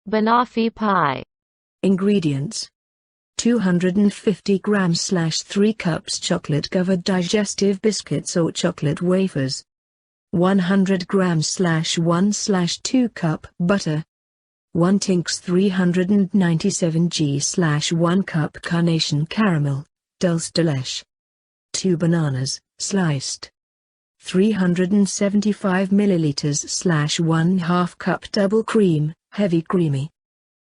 Banoffee Pie. Ingredients: 250 grams/3 cups chocolate-covered digestive biscuits or chocolate wafers, 100 grams/1/2 cup butter, 1 tinks 397 g/1 cup Carnation caramel, dulce de leche, 2 bananas, sliced, 375 milliliters/1/2 cup double cream, heavy creamy,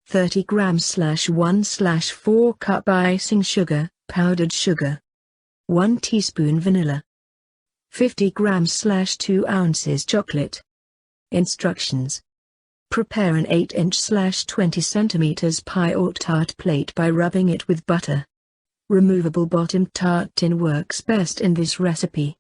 30 grams/1/4 cup icing sugar, powdered sugar, 1 teaspoon vanilla, 50 grams/2 ounces chocolate. Instructions: prepare an 8-inch/20 cm pie or tart plate by rubbing it with butter. Removable bottom tart tin works best in this recipe.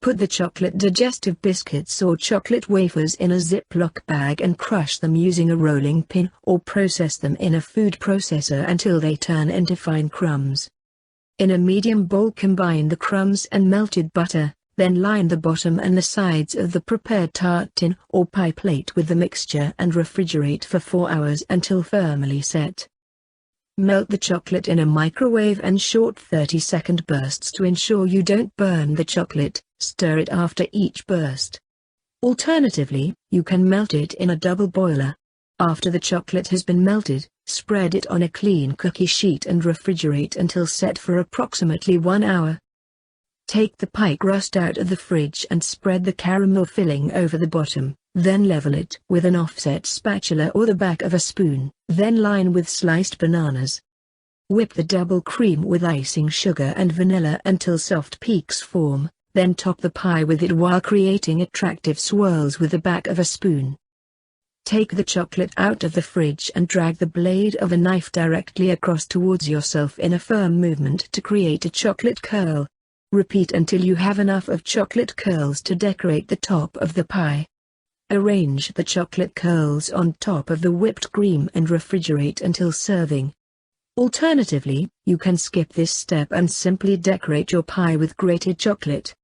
Put the chocolate digestive biscuits or chocolate wafers in a ziplock bag and crush them using a rolling pin or process them in a food processor until they turn into fine crumbs. In a medium bowl combine the crumbs and melted butter, then line the bottom and the sides of the prepared tart tin or pie plate with the mixture and refrigerate for 4 hours until firmly set. Melt the chocolate in a microwave and short 30-second bursts to ensure you don't burn the chocolate. Stir it after each burst. Alternatively, you can melt it in a double boiler. After the chocolate has been melted, spread it on a clean cookie sheet and refrigerate until set for approximately 1 hour. Take the pie crust out of the fridge and spread the caramel filling over the bottom, then level it with an offset spatula or the back of a spoon, then line with sliced bananas. Whip the double cream with icing sugar and vanilla until soft peaks form. Then top the pie with it while creating attractive swirls with the back of a spoon. Take the chocolate out of the fridge and drag the blade of a knife directly across towards yourself in a firm movement to create a chocolate curl. Repeat until you have enough of chocolate curls to decorate the top of the pie. Arrange the chocolate curls on top of the whipped cream and refrigerate until serving. Alternatively, you can skip this step and simply decorate your pie with grated chocolate.